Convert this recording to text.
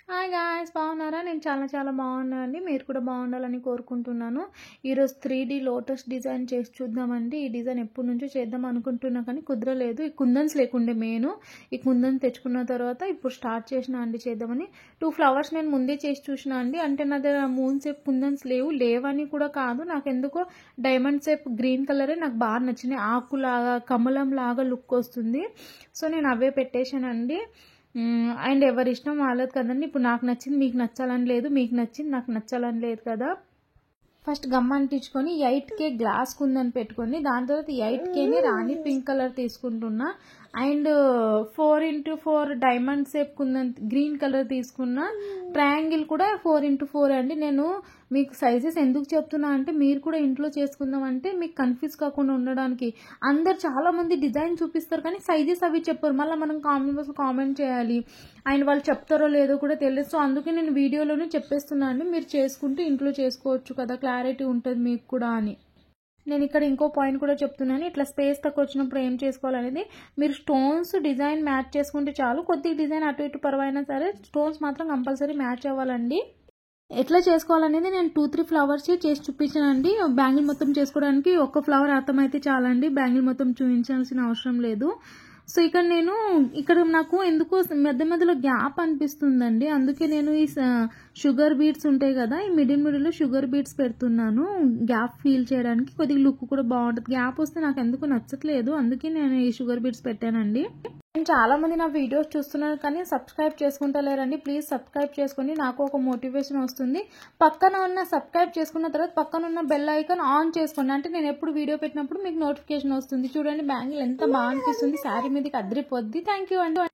Hi guys, బాగున్నారా? నేను చాలా బాగున్నానండి. మీరు కూడా బాగుండాలని కోరుకుంటున్నాను. ఈరోజు 3D లోటస్ డిజైన్ చేసి చూద్దామండి. ఈ డిజైన్ ఎప్పటి నుంచో చేద్దాం అనుకుంటున్నా కానీ కుదరలేదు. ఈ కుందన్స్ లేకుండే ఈ కుందన్ తెచ్చుకున్న తర్వాత ఇప్పుడు స్టార్ట్ చేసిన అండి చేద్దామని. 2 ఫ్లవర్స్ నేను ముందే చేసి చూసిన అండి. అంటే నా దగ్గర మూన్ షేప్ కుందన్స్ లేవని కూడా కాదు, నాకు ఎందుకో డైమండ్ షేప్ గ్రీన్ కలరే నాకు బాగా నచ్చినాయి. ఆకులాగా కమలం లాగా లుక్ వస్తుంది. సో నేను అవే పెట్టేశానండి. అండ్ ఎవరి ఇష్టం వాళ్ళది కదండి. ఇప్పుడు నాకు నచ్చింది మీకు నచ్చాలని లేదు, మీకు నచ్చింది నాకు నచ్చాలని లేదు కదా. ఫస్ట్ గమ్ అంటించుకొని 8K గ్లాస్ కుందని పెట్టుకొని దాని తర్వాత 8Kని రాణి పింక్ కలర్ తీసుకుంటున్నా. అండ్ 4x4 డైమండ్ షేప్ కుందని గ్రీన్ కలర్ తీసుకున్న. ట్రయాంగిల్ కూడా 4x4 అండి. నేను మీకు సైజెస్ ఎందుకు చెప్తున్నా అంటే మీరు కూడా ఇంట్లో చేసుకుందాం అంటే మీకు కన్ఫ్యూజ్ కాకుండా ఉండడానికి. అందరు చాలా మంది డిజైన్ చూపిస్తారు కానీ సైజెస్ అవి చెప్పారు, మళ్ళీ మనం కామెంట్ చేయాలి. అండ్ వాళ్ళు చెప్తారో లేదో కూడా తెలియదు. సో అందుకే నేను వీడియోలోనే చెప్పేస్తున్నా అండి, మీరు చేసుకుంటే ఇంట్లో చేసుకోవచ్చు కదా, క్లారిటీ ఉంటుంది మీకు కూడా అని. నేను ఇక్కడ ఇంకో పాయింట్ కూడా చెప్తున్నాను, ఇట్లా స్పేస్ తక్కువ వచ్చినప్పుడు ఏం చేసుకోవాలనేది. మీరు స్టోన్స్ డిజైన్ మ్యాచ్ చేసుకుంటే చాలు. కొద్దిగా డిజైన్ అటు ఇటు పరవైనా సరే స్టోన్స్ మాత్రం కంపల్సరీ మ్యాచ్ అవ్వాలండి. ఎట్లా చేసుకోవాలనేది నేను 2-3 ఫ్లవర్స్ చేసి చూపించానండి. బ్యాంగిల్ మొత్తం చేసుకోవడానికి ఒక ఫ్లవర్ అర్థమైతే చాలండి, బ్యాంగిల్ మొత్తం చూపించాల్సిన అవసరం లేదు. సో ఇక్కడ నాకు ఎందుకో మధ్యలో గ్యాప్ అనిపిస్తుందండి. అందుకే నేను ఈ షుగర్ బీడ్స్ ఉంటాయి కదా, ఈ మిడిల్లో షుగర్ బీడ్స్ పెడుతున్నాను గ్యాప్ ఫీల్ చేయడానికి. కొద్దిగా లుక్ కూడా బాగుంటుంది. గ్యాప్ వస్తే నాకు ఎందుకు నచ్చట్లేదు, అందుకే నేను ఈ షుగర్ బీడ్స్ పెట్టానండి. చాలా మంది నా వీడియోస్ చూస్తున్నారు కానీ సబ్స్క్రైబ్ చేసుకుంటలేరండి. ప్లీజ్ సబ్స్క్రైబ్ చేసుకొని నాకు ఒక మోటివేషన్ వస్తుంది. పక్కన ఉన్న సబ్స్క్రైబ్ చేసుకున్న తర్వాత పక్కన ఉన్న బెల్ ఐకాన్ ఆన్ చేసుకోండి, అంటే నేను ఎప్పుడు వీడియో పెట్టినప్పుడు మీకు నోటిఫికేషన్ వస్తుంది. చూడండి బ్యాంగిల్ ఎంత బాగా అనిపిస్తుంది, శారీ మీదకి అదిరిపోద్ది. థ్యాంక్ యూ అండి.